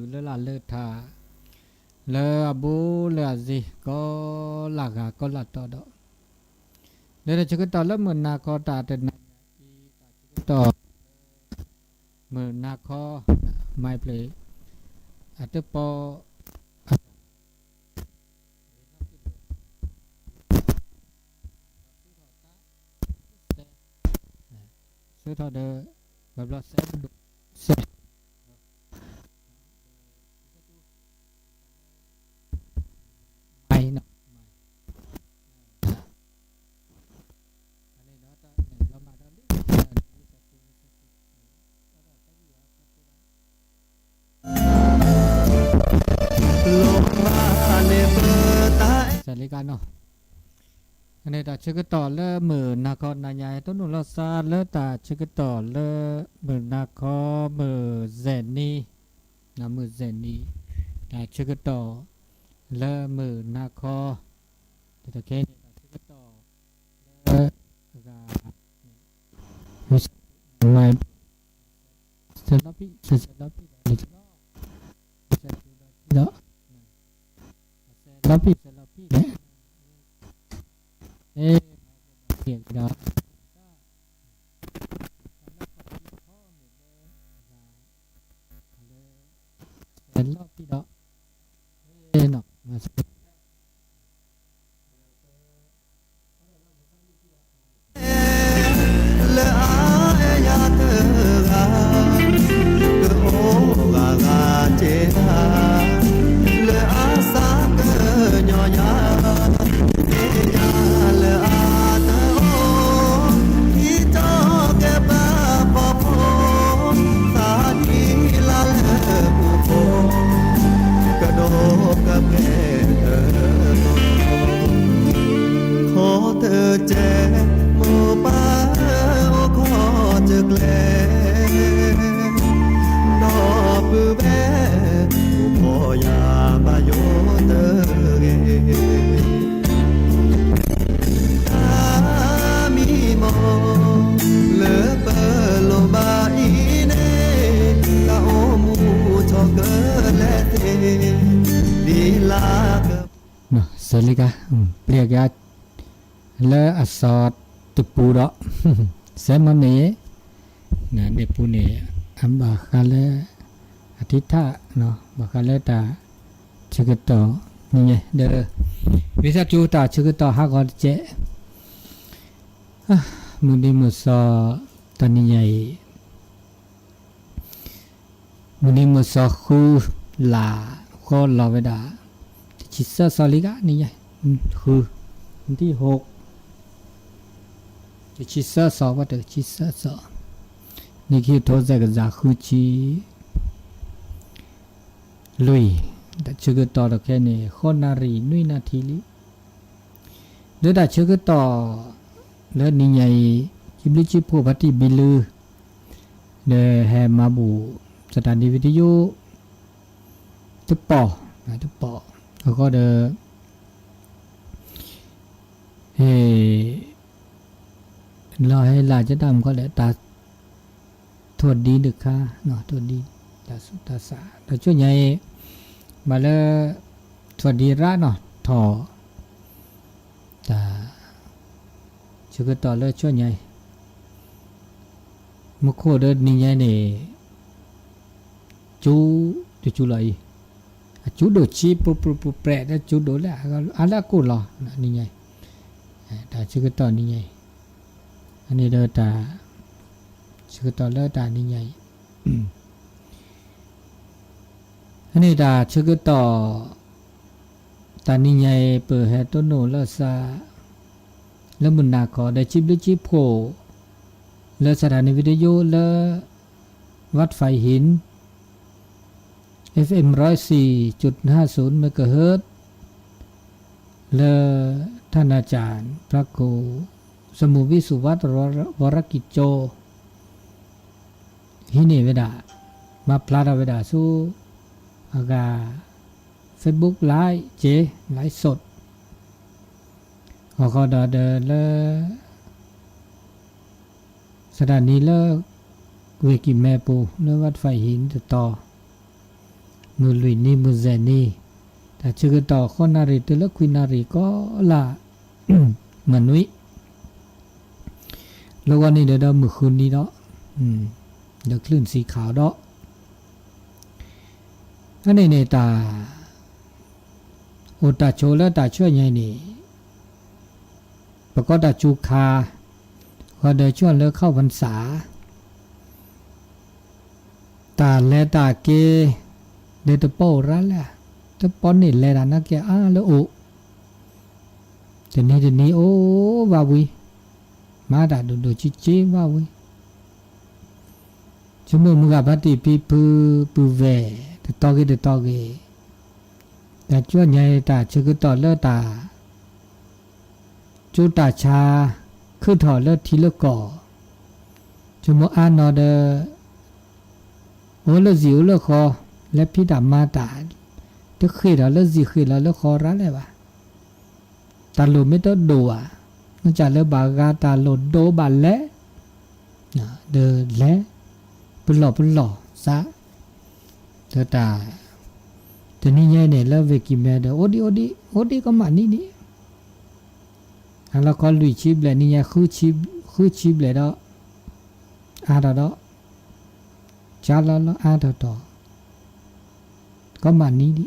lơ là lơ thà lơ abu lơ gì có là gà có là to đó đây là chữ to lớp mờ na co ta tên to mờ na co mai play à tức po sư thọ đờ và lo sẽ mai nó sẽ lấy cái nó anh này ta chưa cái tỏ lơ mở na con na nhai tốt nụ lo xa lơ ta chưa cái tỏ lơ mở na co mở rèn ni là mở rèn ni ta chưa cái tỏ lơ mở na co thì ta khen ta chưa cái tỏ lơ gà ngoài sẽ lắp đi sẽ lắp đi đó lắp đi sẽ lắp đi đấy ê hiện đó đến lót đi đó ê nó mà xử lý cả bịa cái lỡ asot tụp bù đó xem mà nè nè để bù nè anh bảo khai lỡ thít thà nó bảo khai lỡ ta chưa cái tỏ như đỡ vì sao chú ta chưa cái tỏ hai con trẻ mình đi một số ta như vậy mình đi một số khu là kho lò với đã chỉ sợ sao lý cả như vậy khuที่6chỉ sợ sao vậy được chỉ sợ saoนี่คือโทษจากจากคือชีลุยแต่ชื่อต่อแล้วแค่นี้คนนารีนุ้ยนาทีลิเดี๋ยวแต่ชื่อต่อแล้วนี่ไงจิบลิจิพูพัติบิลือเดแฮมาบูสถานีวิทยุตุ๊ปปอตุ๊ปปอแล้วก็เดเฮ้เราให้หลานจะทำก็แล้วตาทวดดีดึกค่ะเนาะทวดดีตาสุตาสาแต่ช่วยใหญ่มาแล้วทวดดีระเนาะทอตาช่วยต่อเลยช่วยใหญ่มุขโคเดินนี่ใหญ่เนี่ยจูเลยchú đồ chi pu prẹ đó chú đồ là ala cô lò như vậy ta chưa có tỏ như vậy anh ấy đỡ ta chưa có tỏ lỡ ta như vậy anh ấy ta chưa có tỏ ta như vậy bờ hè tôn nổ lỡ xa lỡ mình nào có để chip đứa chip khổ lỡ sạch hẳn video lỡ vắt phải hiến FM 104.50 เมกะเฮิรตซ์เลอท่านอาจารย์พระครูสมุวิสุวัตรวรกิจโจฮิเนเวดามาพลาดเวดาสู้อากา Facebook ไลฟ์เจไลฟ์สดขอดอเดเลอสถานีเลอเวกิแมปูเลอวัดไฟหินต่อ มือลุยนี่มือแซนนี่แต่ชื่อก็ต่อข้อนารีตัวละคุยนารีก็ละเหมือนนุ้ยแล้ววันนี้เดี๋ยวมือคืนนี้เนาะเดี๋ยวคลื่นสีขาวเนาะอันนี้เนี่ยตาโอตาโชแล้วตาช่วยไงนี่ประกอบตาจูคาพอเดินช่วงเลิกเข้าพรรษาตาแลตาเกเดตโปรัลละตะปอนนี่แลดานักแกแล้วโอเดี๋ยวนี้โอ้ว่าวิมาดาดูจิว่าวิชั่วโมงมึงกับบัติปีปูเวตตอเกแต่ช่วงไงตาชื่อก็ต่อเลิกตาจูตาชาคือถอดเลิกทีละก่อชั่วโมงอ่านนอเดโอ้เลิกสิวเลิกคอและพี่ดำมาตาเด็กขึ้นแล้วเลิกสิขึ้นแล้วเลิกคอรัดเลยวะตาลุไม่ต้องดูมันจะเลิกบากาตาลุโดบันเละเดินเละเป็นหล่อซะเธอตาแต่นี่ไงเนี่ยเลิกเวกิเมเดโอดีก็มานี่แล้วก็ลุยชิบเลยนี่ไงคือชิบเลยเนาะเนาะจ้าแล้วต่อก็มานี้ดิ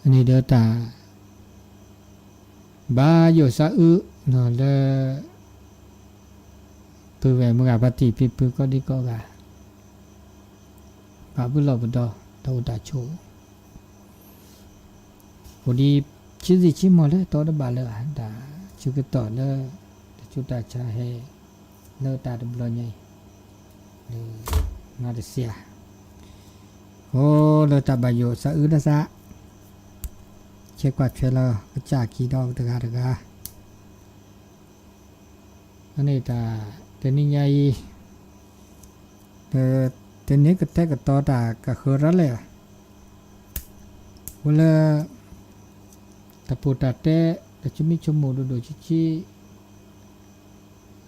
อันนี้เดี๋ยวตาบาโยซาอึเนาะเลยปืนแหวนมึงกับปฏิพิปืนก็ดีก็กะบาบุหลอบดอตาอุตาโชพอดีชิมอเลยต่อได้บาเลยตาชุกต่อเลยชุดตาชาเฮเนื้อตาดบลอยไงน่าจะเสียโอ้เราตาบายโยสะอื้นนะซะเช็คกว่าเชลล์ก็จากกี่ดอกตะกาอันนี้ตาเตนี่ใหญ่เตนี่ก็แทกกับต่อตาก็คือรัดเลยเวลาตาปูตาเตะแต่ชุ่มชุ่มดูชิ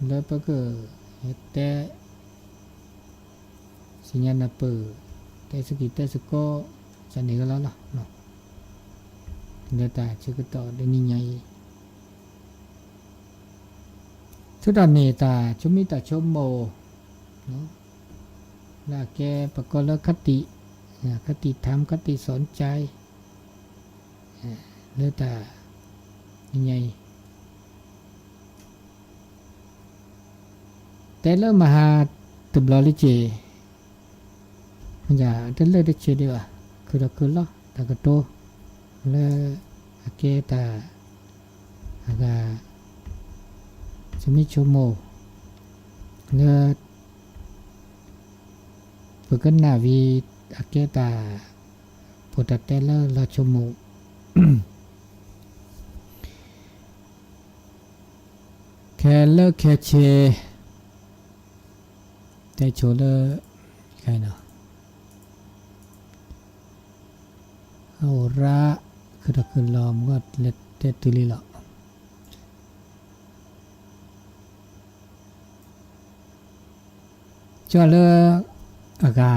แล้วก็เตะสัญญาณนับเปิดแต่สกิเตสก็จะหนีกันแล้วเนาะเดี๋ยวตาชื่อก็ต่อได้นี่ไงทุกตอนนี้ตาชุ่มตาชมโมเนาะแล้วแกประกอบแล้วคติธรรมคติสอนใจเดี๋ยวตานี่ไงแต่เริ่มมาหาตุบลอลิเจมันจะเดินเลยได้เฉยดีว่ะคือเราคือล้อตากระโตแล้วเกตาอากาจะมีชั่วโมงแล้วเพื่อกันนาวีเกตาปวดแต่ละชั่วโมงแค่เลิกแค่เชแต่โชว์เลยใครเนาะเอาระคือลอมก็เล็ดเตตุลีหรอกจ่อเลยอากา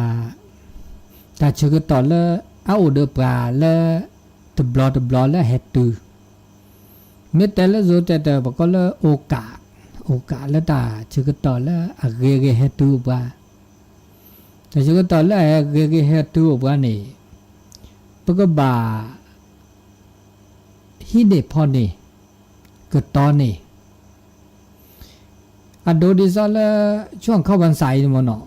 แต่ชื่อก็ต่อเลยเอาเดือบปลาเลยตบล้อเลยเห็ดตือเมื่อแต่ละโซแต่บอกก็เลยโอกาแล้วตาชื่อก็ต่อแล้วเกเฮตูบ้าแต่ชื่อก็ต่อแล้วเกเฮตูบ้านี่ปก็บ่าฮิเดพอนี่ก็ตอนนี่โดดิซอลช่วงเข้าวันใสนี่มันเนาะ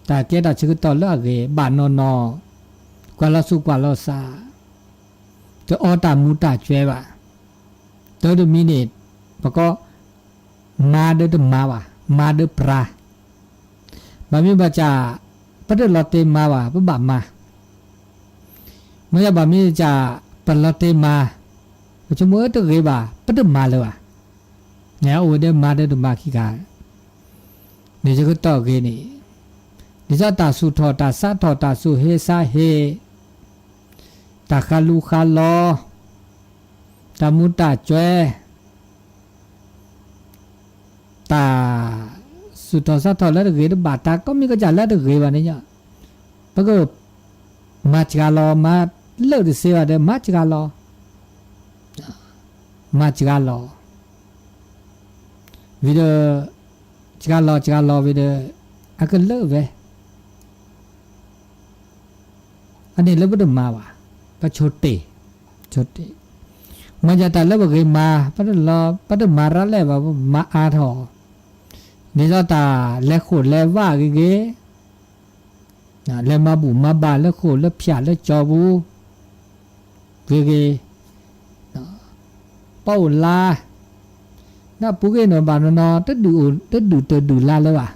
แต่เกดชื่อก็ต่อแล้วเกบ้านนอกว่าละสุกว่าละซาจะอตามูตาช่วยว่ะตัวเดมินิตปก็มาเดมาว่ะมาเดปราบามีบาจาปะเดลอเตมาว่ะปะบามาเมื่อบามีจาปะลอเตมาก็จะมัวตะเกบาปะเดมาเลยว่ะเนี่ยโอเดมาเดมาขี้กานี่จะก็ต่อเกนี่นี่จะตาสุทอตาซาทอตาสุเฮซาเฮตาคาลูคาลอตามุตาจวยตาสุดทอสัตว์แล้วเกยบาตาก็มีก็จะแล้วเกยวันนี้เนี่ย ปะก็มาจิกาลอมาเลิกเสียเดมาจิกาลอมาจิกาลอวิดจิกาลอวิดอะก็เลิกเวอันนี้เลิกบ่ได้มาว่ะปะछोटेมันจะแต่เลิกบ่เคยมาปะลอปะมาระแลบ่มาอาทอนี่ซอตาและโคดและว่าเกนะและมาบุมาบาและโคดและพยาและจอบูเกเป้าลาน่าปุกเอนบานนอตดูลาเลยว่ะ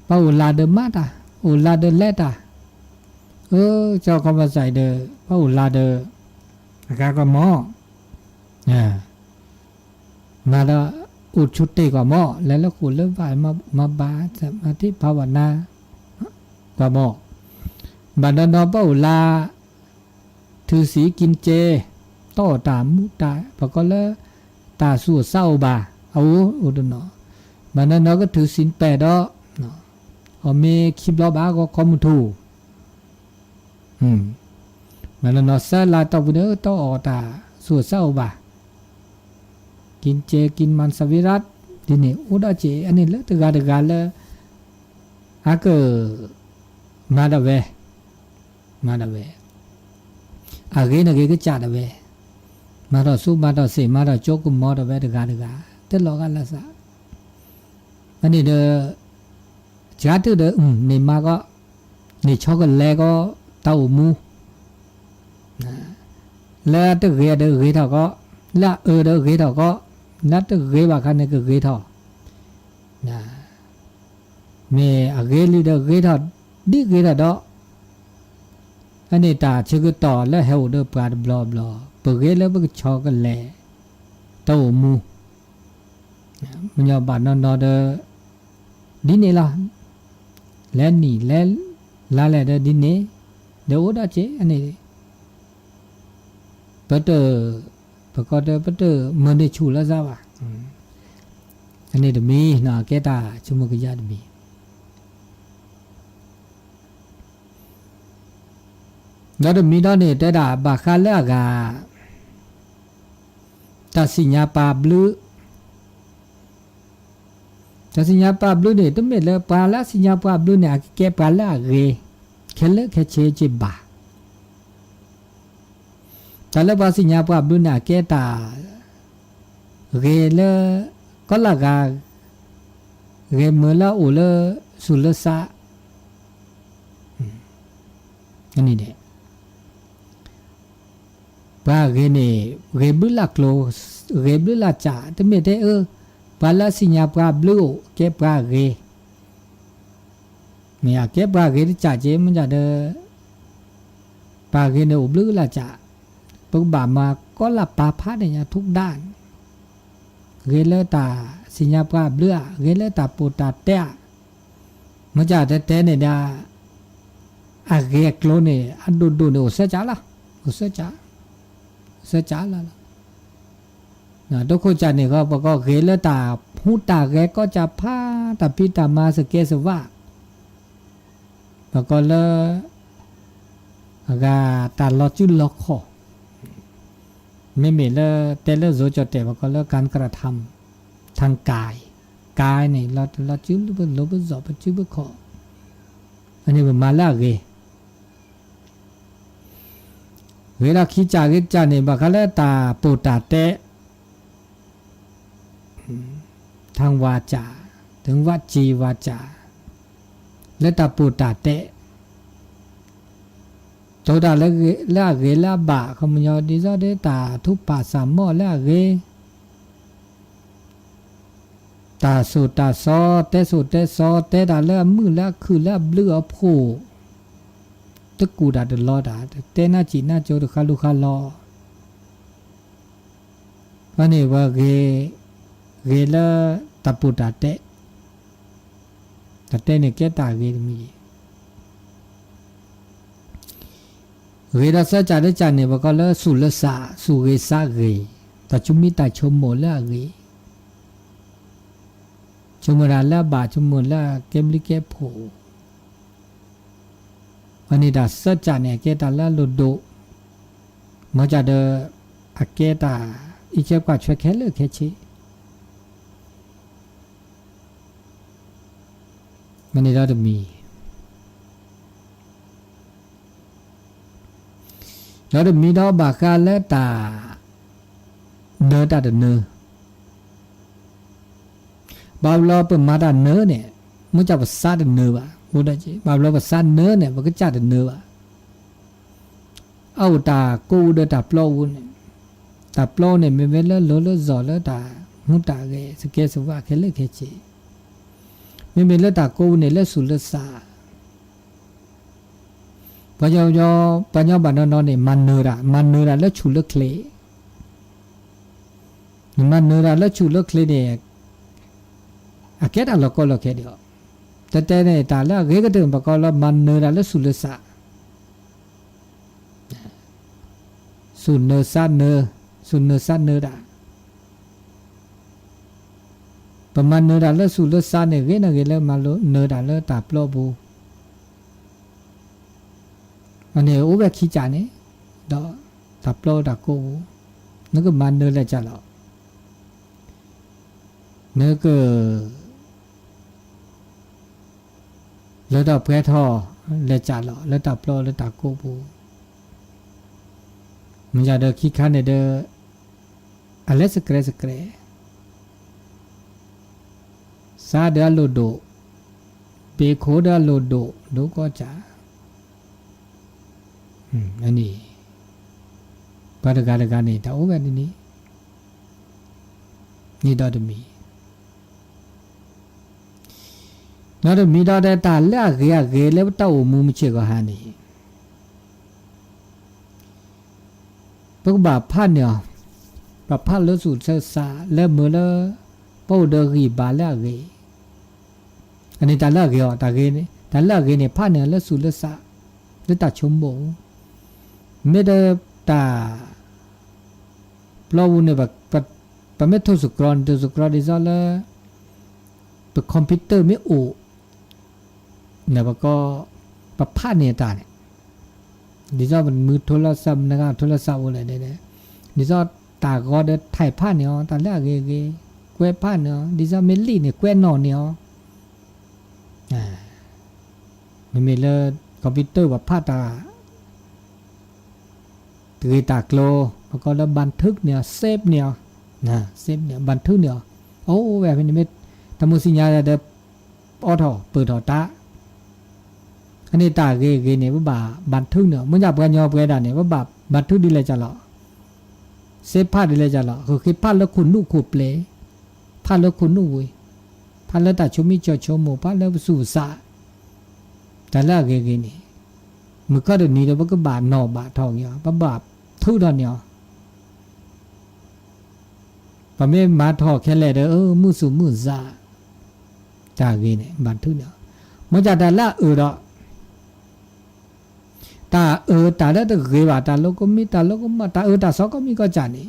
เป้าลาเดมาตาโอลาเดเลตาเจ้าก็มาใส่เดเป้าลาเดกาก็หมอมาละอุดชุดเตกว่าหมอแล้วคุณเริ่มฝ่ายมาบาสมาธิภาวนา กว่าหมอบานนอเป้าลาถือสีกินเจต่อตามมุตาปะก็เลตาสู้เศร้าบาเอาอุดนอบานนอก็ถือศีล8ดอกเนาะเอาเมคลิปลอบาก็คอมทูบานนอซะลาตอบุเดต่อตาสู้เศร้าบากินเจกินมันสวิรัตทีนี้อุดาเจอันนี้ละตะกาละอาก็มาดาเวอาเกนเกก็จ่าดาเวมาดอสุมาดอเสมาดอโจกุมอดาเวตะกาเตลอกาละซะอันนี้เดจาตุเดนี่มาก็นี่ชอก็แลก็เต้ามูแล้วตะเกเดเกทอก็ละเดเกทอก็นัดตะเกบาคันเนี่ยก็เกทอนะเมอาเกลิเดเกทอดิเกทอดออันนี้ตาชื่อก็ต่อแล้วเฮาเดปาดบลอบลอเปเกแล้วก็ชอกันแลเต้ามูมันยอบานนอเดดิเนล่ะและนี่และลาแลเดดิเนเดโอดาเจอันนี้ปะเตปะก็เดปะเตมันได้ชูละซะว่ะอันนี้เดมีนาแกตาชุมกยาดมีแล้วมีดอนนี่แต่ดาบาคาเลกาตาสิญญาปาบลูตาสิญญาปาบลูนี่ตุเมเลปาลาสิญญาปาบลูเนี่ยแกปาลาเกเคเลเคเชจิบาตาเลปาสิญญาปาบลูเนี่ยแกตาเกเลก็ละกาเกเมลาโอเลสุลซาอันนี้เด้ปาเกเนเกบุลักโลเกบุลาจ่าแต่ไม่ได้ปาลาสิญญาปาบลูเก็บปาเกเมียเก็บปาเกจ่าเจมันจะเดปาเกเนอบลูลาจ่าปกบามาก็ละปาพาเนี่ยทุกด้านเกเลตาสิญญาปาบลูเกเลตาปูตาเตะมันจะแต่เนี่ยดาอาเกกโลเนี่ยอันดูเนี่ยโอเสจ่าละโอเสจ่าเสจาละนะทุกคนจะเนี่ยก็บอกเกลตาหูตาแกก็จะพาตาพิตามาสเกสว่าบอกเลยก็ตาลอจุลคอไม่มีเลยแต่เลยโจจะแต่บอกเลยการกระทำทางกายนี่เราจุลบุลบุจบจุบคออันนี้เป็นมาลาเกเวลาขี้จ่ากิจาเนี่ยบักเลตาปูตาเตะทางวาจาถึงวจีวาจาและตาปูตาเตะโตดาละเกละบะขมยอดิซอเดตาทุปาสามมอละเกตาสุตาซอเตสุเตซอเตดาละมือละคือละเลือโพตะกูดาเดลอดาเตน่าจีน่าโจดคาลูคาลอวันนี้ว่าเกละตะปูตาเตตะเตเนี่ยแกตาเกมีเกดาซะจาเดจาเนี่ยว่าก็ละสุลสาสุเกสาเกตะชุมิตาชมโมละเกชมราละบาชมโมละเกมลิเกโพ วันนี้ดาสัจจาเนี่ยเกตาละลุดุมจะเดอเกตาอีเจ็บกว่าช่วยแค่เลือกแค่ชีมันนี่เราจะมีเราจะมีดอกบากาและตาเนื้อตาเดเนื้อบาลอเป็นมาดาเนื้อเนี่ยมันจะภาษาเดเนื้อวะพูดได้จีบาลอภาษาเนื้อเนี่ยมันก็จะเดเนื้อวะเอาตากูเดตาปลอวุ้นตาปลอเนี่ยไม่เวลาโลโลจอลตามุตาเกสเกสว่าแค่เลือกแค่จีไม่เวลาตากูเนี่ยเลือกสุลสาปัญญาบานนอนเนี่ยมันเนื้อแล้วชุลเคลมันเนื้อแล้วชุลเคลเนี่ยอาแค่ตาล็อกก็ล็อกแค่เดียวแต่เนี่ยตาละเกก็เดินประกอบแล้วมันเนื้อแล้วสุลสาสุนเนื้อสันเนื้อด่าประมาณเนื้อแล้วสุลสาเนี่ยเกนะเกแล้วมาลุเนื้อแล้วตาปลอบูอันนี้โอ้แบบขี้จานเนี่ยดอกตับโลดักโก้นึกว่ามันเนื้อเลยจ้ะหรอนึกว่าแล้วดอกเพื่อท่อเลยจ้ะหรอแล้วตับโลแล้วดักโก้บูมันจะเดอขี้ขันเนี่ยเดออะไรสักเกรซาเดอโลโดเบโคเดอโลโดดูก็จ้ะอันนี้ปาร์กานี่แต่โอ้แบบนี้นี่ดอดมีนอดมีดอดแต่ตาเลือกเกยแล้วเต้ามูมิเชก็หานี่พวกบาพันเนี่ยบาพันแล้วสูดเสษาแล้วเมื่อแล้วปูเดอรีบาเลือกเกยอันนี้ตาเลือกเกยตาเกยนี่ตาเลือกเกยเนี่ยพันเนี่ยแล้วสูดแล้วสาแล้วตาชมโบไม่ได้ตาปลอวุ้นเนี่ยแบบไม่ทุกกรอนดิซอลเลยเป็นคอมพิวเตอร์ไม่โอเนี่ยก็แบบพลาดเนี่ยตาเนี่ยดิซอลมันมือโทรศัพท์นะครับโทรศัพท์อะไรเนี่ยดิซอลตาก็ได้ถ่ายภาพเนี่ยตาเลือกเกยแควภาพเนี่ยดิซอลเมลี่เนี่ยแควหนอนเนี่ยไม่มีเลยคอมพิวเตอร์แบบพลาดตาตือตากโลแล้วก็แล้วบันทึกเนี่ยเซฟเนี่ยนะเซฟเนี่ยบันทึกเนี่ยโอ้แบบนี้ไม่ทำมือสัญญาเดอออทอเปิดถอตาอันนี้ตาเกเนี่ยว่าบันทึกเนี่ยมันจะเปิดยอเปิดด่านเนี่ยว่าบันทึกดีเลยจ้ะหรอเซฟพลาดดีเลยจ้ะหรอคือพลาดแล้วคุณนู่ขู่เปลพลาดแล้วคุณนู่วุ้ยพลาดแล้วตาชมิจอชมพลาดแล้วสู่สาแต่ละเกนี่มือก็เดี๋ยวนี้เราก็บาดหนอบาดทองเนี่ยบาดทุดอนเนี่ยปะไม่มาทอแค่แหละเด้อมือสูมือซาตาเกเนี่ยบาดทุเนี่ยมันจะแต่ละดอกตาตาได้แต่เกว่าตาโลก็มีตาโลก็มาตาตาสอก็มีก็จานี่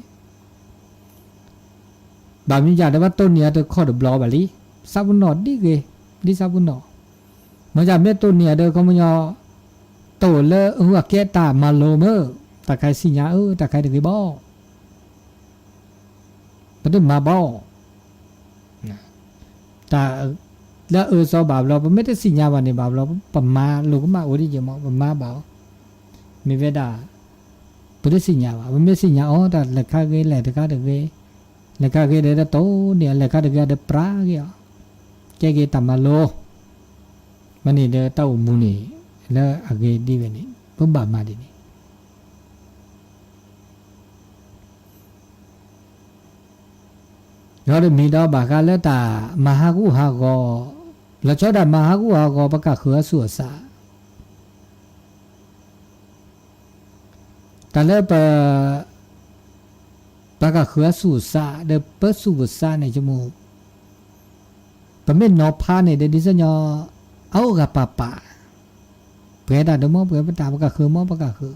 บามีจะได้ว่าต้นเนี่ยตัวข้อเดบลอบาลีซาบุนนอดีซาบุนนอมันจะไม่ต้นเนี่ยเด้อก็มันยอโตเลยหัวแกตามาโลเมอตาใครสิญญาตาใครเด็กบ่มันต้องมาบ่ตาแล้วซอบาบเราไม่ได้สิญญาวันนี้บาบเราปะมาลูกมาโอดิเจมปะมาบ่าวมีเวดาไม่ได้สิญญาว่าไม่สิญญาแต่เลขาเกยเลขาเด็กเลขาเกยเด็กโตเนี่ยเลขาเด็กเด็กปลาเกี่ยเกยตามาโลมันนี่เด็กเต้ามูนี่แล้วอาเกดีเวนี่ปุ๊บบามาดินี่เราได้มีดอกบากาแล้วตามหากุหากอแล้วชอบได้มหากุหากอประกาศเขือสัวสาแต่แล้วประกาศเขือสัวสาเดเปิดสัวสาในจมูกประเมินนอพาในเดดิสญอเอากับป่าเพื่อได้เดมอเพื่อประตาประกาศเขือมอประกาศเขือ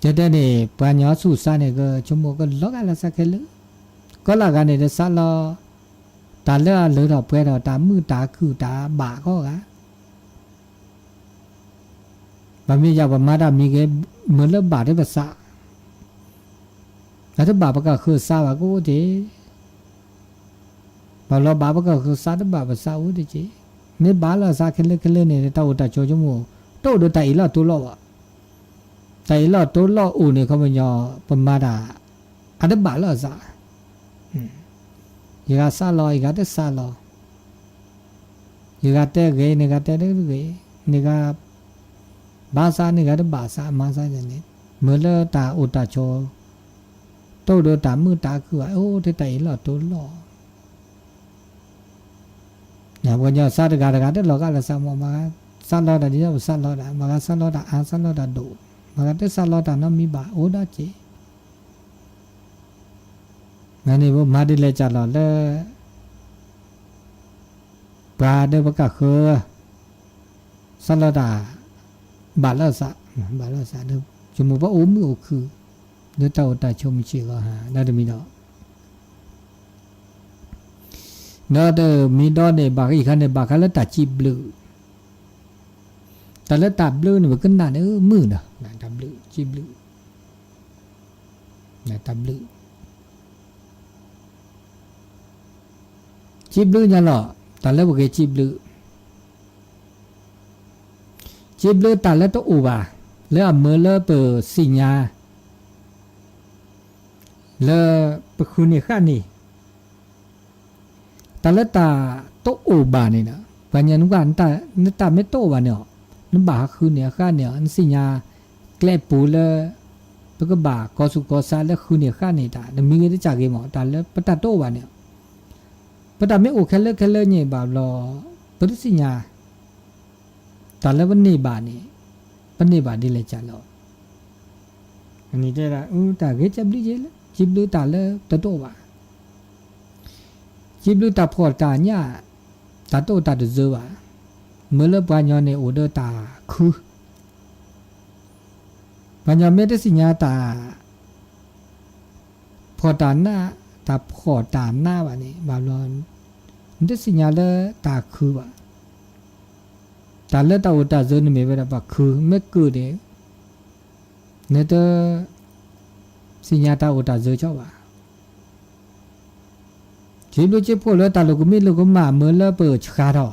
จะได้เนี่ยปัญญาสู้ซาเนี่ยก็ชั่วโมงก็ล็อกอะไรสักแค่เลยก็ละกันเนี่ยซาลา ตาเลือหรือดอกเปลือกตามือตาคือตาบาก็กะบางทีอยากว่ามาดามีเกเหมือนเลือบาได้ภาษาแล้วถ้าบาปก็คือซาบก็เจบาเราบาปก็คือซาถ้าบาภาษาอุดเจไม่บาลซาเคลื่อนเนี่ยตาอุตาโจจมูกโตดูตาอีหลอตัวหลอตาอีหลอตัวหลออูเนี่ยเขาไม่ยอปมาดาอันนั้นบาลซาอีกาซาลออีกาเตซาลออีกาเตเกนี่กาเตเกนี่กาบาซานี่กาเตบาซามาซาเนี่ยเมื่อเลตาอุตาโจโตดูตามือตาคือว่าโอ้ที่ตาอีหลอตัวหลอเนี่ยวันนี้ซาตกาเตหลอกอะไรซามมาซาลอดานี่ซาลอดามาซาลอดาอาซาลอดาดูมาเตซาลอดาน้ำมีบาโอดาเจงั้นนี่ว่ามาดิเลจาลอเลปลาเดบกะคือซาลอดาบาลซาเดจมูกว่าโอ้มือคือเดตาอุตาชมชิก็หาได้ดมีดอกนาเดมีดอกเนี่ยบากอีกคันเนี่ยบากแล้วตาจีบลูแต่แล้วตาบลูเนี่ยมันก็นานมือนะตาบลูจีบลูตาบลูจีบลูเนี่ยหรอตาแล้วบอกจีบลูตาแล้วต้องอุบะแล้วเมื่อแล้วเปิดสิญญาแล้วเปิดคืนนี่ข้านี่ตาแล้วตาต้องอุบะนี่นะปัญญาหนุ่มกันตาไม่โตวะเนี่ยนั่นบาคืนเนี่ยข้าเนี่ยอันสิญญาแกล้ปูแล้วเปิดก็บากอสุกอซาแล้วคืนเนี่ยข้านี่ตาแล้วมีเงินจากกี่หมอตาแล้วปตาโตวะเนี่ยปตาไม่โอเคเลยเนี่ยบาลอเปิดสิญญาตาแล้ววันนี้บานี่วันนี้บาดีเลยจ้าเราอันนี้ได้ละตาเกจับดีเจละจิบลูตาแล้วตาโตวะจิบลูตาพอตาเนี่ยตาโตตาดูเจอวะเมื่อเลิกปัญญาเนี่ยโอเดตาคือปัญญาไม่ได้สิญญาตาพอตาหน้าตาพอตาหน้าวะนี่บาลอนได้สิญญาแล้วตาคือวะตาเลือตาอุตาเจอเนี่ยไม่เป็นแบบคือไม่คือเด้เนี่ยตัวสิญญาตาอุตาเจอชอบวะจีบลูจีพวกเลือตาลูกมีลูกมาเมื่อเลิกเปิดขาดอ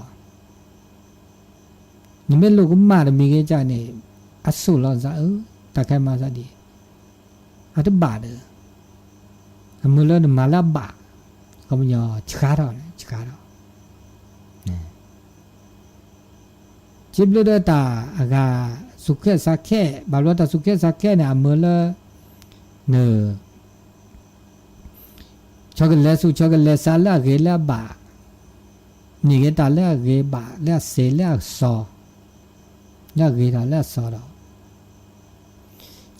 นี่ไม่ลูกมาแต่มีแค่ใจเนี่ยอัศว์เราจะตาแค่มาซะดีอัตบาเด้อเมื่อเลิกมาละบาก็มันยอขาดอจิบลูเดตาอากาสุขสักแค่บาลวตาสุขสักแค่เนี่ยเมื่อเลิกเนอช็อกโกแลตสุช็อกโกแลตซาลาเกลาบานี่เกตาเลเกบาเลเซเลซอเลเกตาเลซอดอ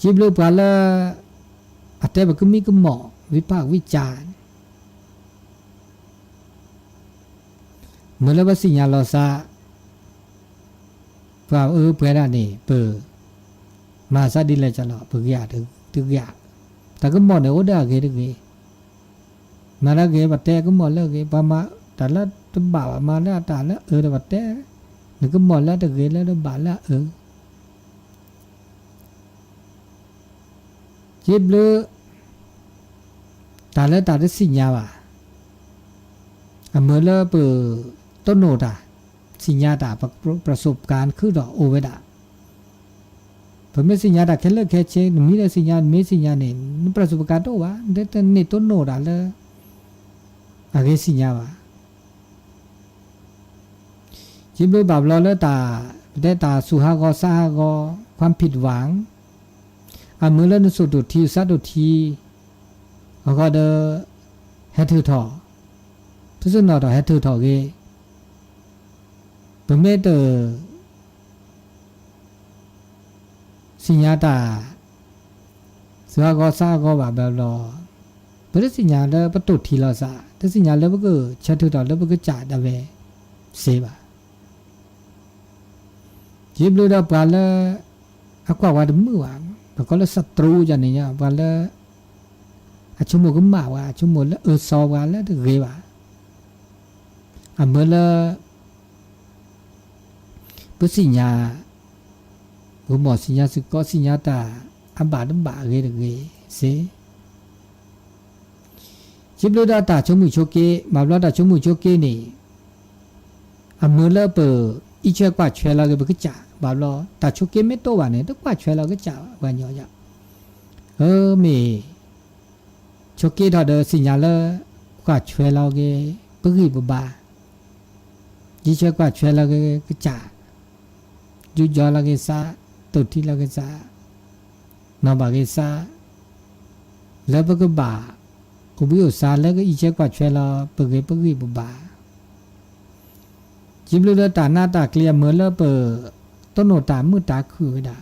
จิบลูปาเลอัตเตบกมีกหมอวิพากษ์วิจารณ์เมื่อเราสิญญาลอซาเปล่าเพื่อนนี่เปิดมาซาดิเลจะหล่อเปิดยาตึกยาแต่ก็หมดเนี่ยโอ้ได้เกตึกนี้มาแล้วเกบัดแต่ก็หมดแล้วเกปามาแต่ละตัวบ่าวมาแล้วตาแล้วแต่บัดแต่นึกก็หมดแล้วตะเกแล้วตัวบ่าวแล้วจิบลูตาแล้วตาได้สิญญาว่ะเมื่อแล้วเปิดต้นโนดาสิญญาตาประสบการณ์คือดอกโอเวดาผมไม่สิญญาตาแค่เลิกแค่เชนมีแต่สิญญาไม่สิญญาเนี่ยประสบการณ์ตัววะเด็ดนี่ต้นโนดาเลยอะไรสิญญาวะจิบลูบาบลอเลตาได้ตาสุหากอซาหากอความผิดหวังเมื่อเล่นสุดดุทีสัดดุทีแล้วก็เดเฮทูทอทุกส่วนนอต่อเฮทูทอเกผมไม่เตอสิญญาตาสุหากอซาหากอบาบลอเปิดสิญญาแล้วประตูทีลอซาแต่สิญญาแล้วก็เฮทูทอแล้วก็จ่าดาเวเซบาจิบลูดาปาลอากว่าดมือวะก็เลยศัตรูจันเนี่ยว่าแล้วชั่วโมงก็มาว่าชั่วโมงแล้วซอว่าแล้วถึงเกว่า อเมื่อละปุสิญญาบุหมอสิญญาสุก็สิญญาตาอับบาดบาเกเกเสจิบลูดาตาชมุโชเกมาบลาตาชมุโชเกนี่อเมื่อละเปอีเชกว่าช่วยเราก็จ่าบาบลอตาโชเกไม่โตวาเนี่ยต้องกว่าช่วยเราก็จ่าวันยอยมีโชเกทอดสิญญาละกว่าช่วยเราก็ปึกบบาอีเชกว่าช่วยเราก็จ่าจุจอเราก็ซาตุที่เราก็ซานอบาก็ซาแล้วปึกบาอุบิโอซาแล้วก็อีเชกว่าช่วยเราปึกบบาจิบลูตาหน้าตาเคลียเมื่อเลิกต้นโนตามือตาคือได้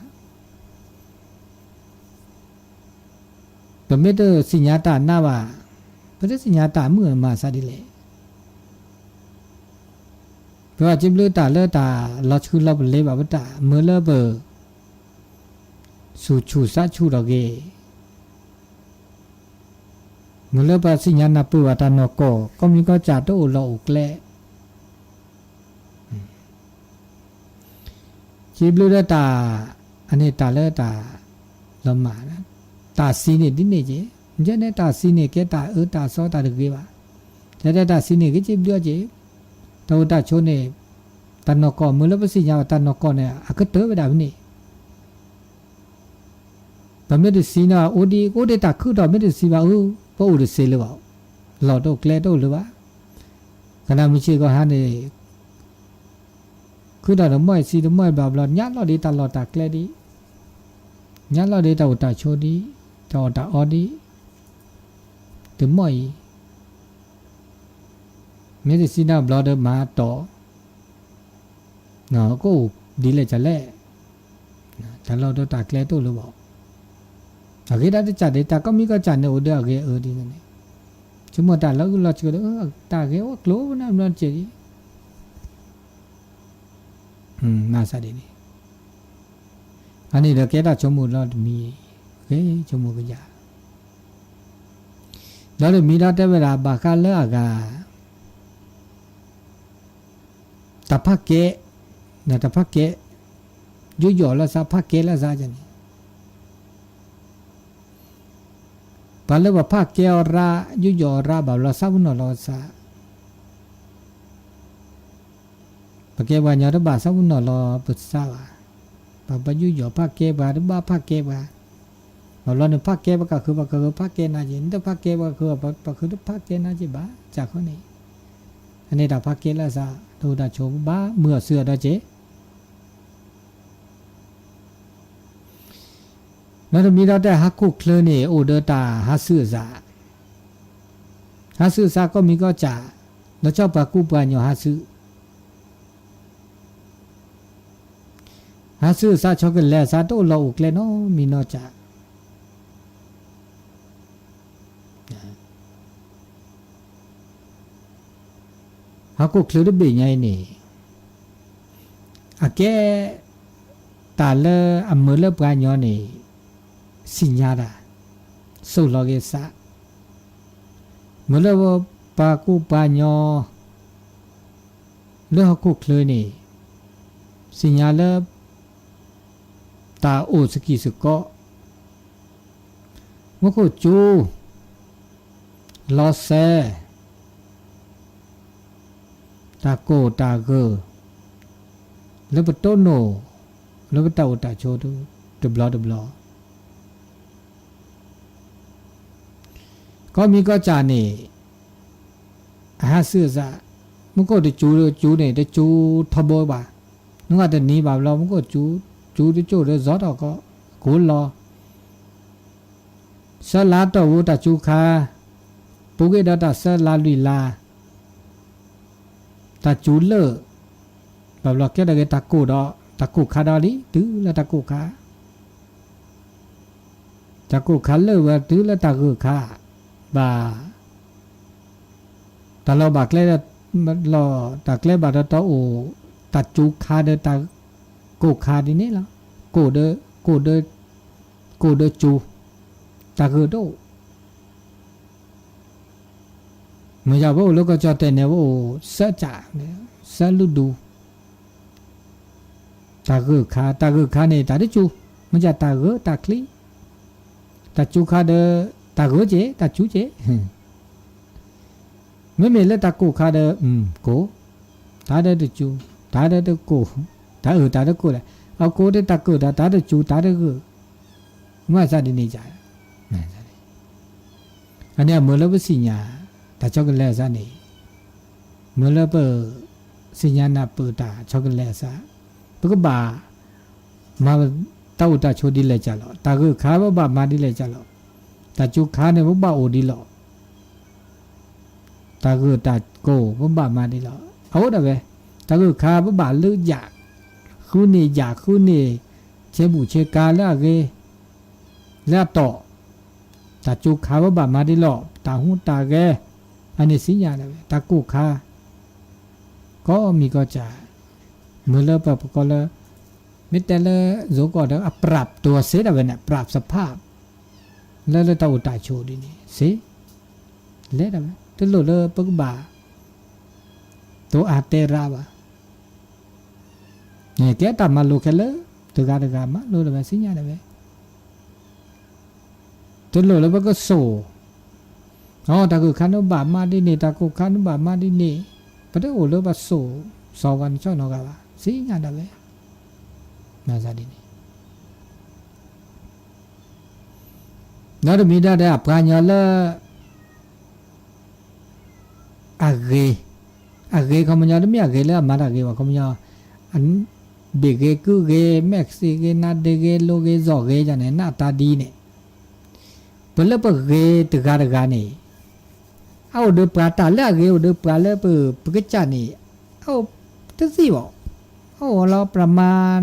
เป็นไม่ได้สิญญาตาหน้าว่าเป็นสิญญาตามือมาซาดิเลยเพราะจิบลูตาเลิกตาเราชื่อเราเป็นเล็บแบบตาเมื่อเลิกสู่ชูซาชูดอกเกเมื่อเลิกสิญญาณปูวัตานโกก็มีก็จ่าโตเราอุกเล่จิบลูตาอันนี้ตาเลตาลมมานะตาซีนี่ดินนี่เจเจเนตาซีนี่แกตาตาซอตาดกีบาเจเนตาซีนี่ก็จิบลูเจตาตาโชเนตันนกอมือลบสิญญาตันนกอเนี่ยอักเตอร์ไปดาบนี่บะเมดซีนาโอดีตาคือดอกเมดซีบาปออุดเซลบ่หลอดอกแกลดอกหรือว่าขณะมิชิก็หานี่คือดอกไม้สีดอกไม้แบบหลอดยัดหลอดดีตลอดตาแกลดียัดหลอดดีตาอุตาโชดีตาอุตาออดีถึงไม้เมดิซีนาบลอดมาต่อเนาะก็ดีเลยจะแล่แต่เราตาแกลตัวหรือเปล่าอาเกดาจะจัดเดตาก็มีก็จัดเนี่ยอุดอาเกดีนั่นเองชั่วโมงตาแล้วก็เราจะตาเกว่าโกลนั่นมันเจดีน่าสะดีนี่อันนี้เด็กแกได้ชมรอดมีชมก็ยาแล้วมีได้แต่เวลาบาคาเลอากาตาพักเกะนะตาพักเกะยุ่ยๆแล้วซาพักเกะแล้วซาจันนี่ปาเลว่าพักเกะรายุ่ยๆราแบบเราซาบุนเราซาปะเกบาญาตบาสาวุนลอปุษสาวาปะปะยุยอภาคเกบาดบาภาคเกบาบาลอนภาคเกบก็คือภาคเกนาจินตภาคเกบก็คือภาคเกนาจิบาจากคนนี้อันนี้ดาภาคเกละซาตูดาโชบาเมื่อเสือดาเจแล้วมีเราได้ฮักคุเคลนี่โอเดตาฮัสซึซาก็มีก็จ่าแล้วเจ้าปากุปะญอฮัสซึฮัสซึซาชอกแลซาโตโลอุกเลโนมีโนจ่าฮักคุเคลดเบญไงนี่อาแกตาเลอเมเลปะญอนี่สิญญาดาสุโลเกสะเมื่อเราปากุปาญอเลือกคุกเลยนี่สิญญาเลตาโอสกิสก็มกุจูลอเซตาโกตาเกเลปโตโนเลปตาอุตาโชตุดบลอก็มีก็จานี่อาเสือซะมันก็จะจูเนี่ยจะจูทบบ่านึกว่าแต่นี้บ่าเรามันก็จูที่จูเดี๋ยวซอดออกก็กูรอสลาตัววุตาจูคาปุกเกดาตาสลาลุยลาตาจูเลอบ่าเราแค่ได้ตะกูดอตะกูคาดอลิตื้อแล้วตะกูคาเลอว่าตื้อแล้วตะกูคาบาตาเราบักเลยเราตักเลยบาดตาโอตัดจูคาเดตาโกคาดินี่ละโกเดจูตาเกโด မကြဘူးလောကကြောတဲ့နေဘူးစက်ကြစက်လူဒူတာဂခါနေတာတချူမကြတာဂတာကလီတာချူခါတဲ့တာဂကျေတာချူကျေမေလက်တာကိုခါတဲ့ကိုဒါတဲ့တချူဒါတဲ့ကိုဒါဒါတဲ့ကိုလေအော်ကိုတဲ့တာကိုဒါတဲ့ချူဒါတဲ့ကိုမစားနေကြတယ်မှန်တယ်အနေမလဘစီညာဒါချောကလက်စားနေမလဘစီညာနာပူတာချောကလက်စားဘကဘာမတောက်တာချိုဒီလက်ကြလောတာကခါဘမာဒီလက်ကြလောတာချူခါနေဘဘအိုဒီလောတာကတာကိုဘဘမာဒီလောဟုတ်တယ်ပဲတာကခါဘဘလူကြခုနေကြခုနေချေဘူးချေကာလာကေလက်တော့တာချူခါဘဘမာဒီလောတာဟုတာကေအနေစညာတယ်တာကုခါก็มีก็จะเมื่อเลิกแบบก็เลยมิแต่เลยโจก็เดี๋ยวปรับตัวเสียแต่เนี่ยปรับสภาพแล้วเราต้องตายโชว์ดีนี่สิเละได้ไหมตัวหลุดเลยปกบ่าตัวอาเตราบะเนี่ยแกตามมาลูกแค่เลยตัวการมาลูกได้ไหมสิญญาได้ไหมตัวหลุดเลยก็โซ่อ๋อตาคือขันบามาดีนี่ตาคือขันบามาดีนี่ประเดี๋ยวเราบัดโซ่สองวันช่วยนอกกันว่าสิญญาได้ไหมมาซาดีนี่นั่นมีได้แต่ปราญญาละอาเกเขามันยาไม่อาเกแล้วมาอาเกว่าเขามันยาอันเบเกกูเกแม็กซี่เกนาเดเกโลเกจอเกจังเนี่ยหน้าตาดีเนี่ยเปลือกเกตึกการนี่เอาเดือปลาตาเลือกเกเอาเดือปลาเลือกเปลือกจันนี่เอาตั้งสี่บอกเอาเราประมาณ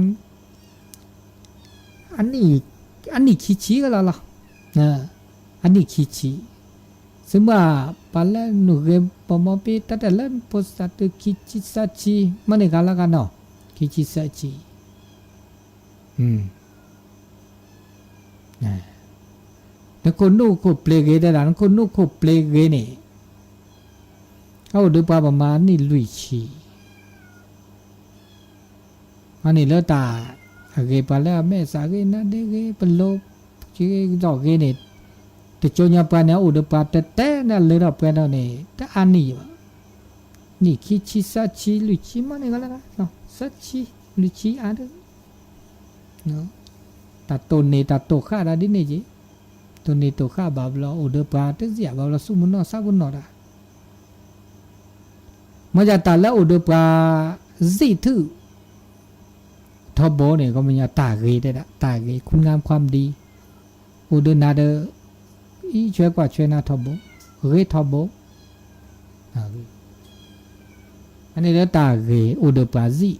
อันนี้ขี้ก็แล้วล่ะนะอันนี้ขี้ซึ่งว่าปลาเล่นหนูเก็บปมปีตัดเล่นโพสต์ตัวขี้สัจจีมันนี่กันละกันเนาะขี้สัจจีนะแต่คนนู้นเขาเพลย์เกย์ได้แล้วคนนู้นเขาเพลย์เกย์นี่เอาดูปลาประมาณนี่ลุยชีอันนี้แล้วตาเกย์ปลาแล้วแม่สาเกย์นั่นเด็กเกย์เป็นโลกชีดอกเกย์นี่แต่โจญาปลาเนี่ยอุดปลาแต่นั่นเลยเราเป็นเราเนี่ยแต่อันนี้วะนี่ขี้สัจจีลุยชีมันนี่กันละกันเนาะสัจจีลุยชีอันเนาะตัดต้นนี่ตัดโตข้าได้ดิเนี่ยจีตัวนี้ตัวข้าบาบลาอุดปลาตั้งเสียบาบลาสุมุนนอซาบุนนอดามาจากตาแล้วอุดปลาซีทื่อทบโบเนี่ยก็มันจะตาเกยได้ละตาเกยคุณงามความดีอุดนาเดอีช่วยกว่าช่วยนาทบโบเกยทบโบอันนี้แล้วตาเกยอุดปลาซี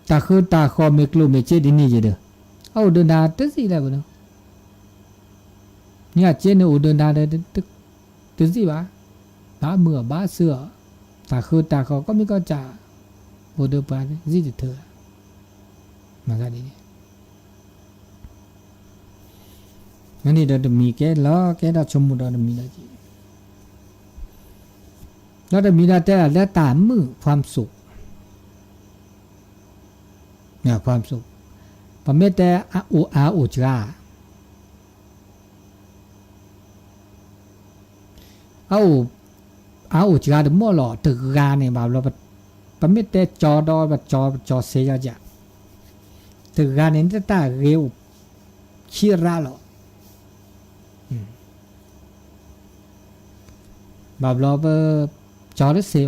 ตาคือตาคอเมกลูเมเจดินี่จีเด้อเอาอุดนาตั้งสี่แล้วบุญเนี่ยเจนอุดนาเดตึกสิบ้าบ้าเมื่อบ้าเสือตาคือตาเขาก็ไม่ก็จ่าอุดปลาสิเถอะมาซะดีงั้นนี่เดี๋ยวมีแกล้อแกดาชมมุดเดี๋ยวมีแล้วจีแล้วเดี๋ยวมีแล้วแต่แล้วตามมือความสุขเนี่ยความสุขพอเมื่อแต่อุจาเอาอุจจาระมั่วหล่อตึกกาเนี่ยแบบเราประมิตรแต่จอดอแบบจอเสียจะตึกกาเนี่ยจะตาเร็วขี้ราหล่อแบบเราไปจอได้เสีย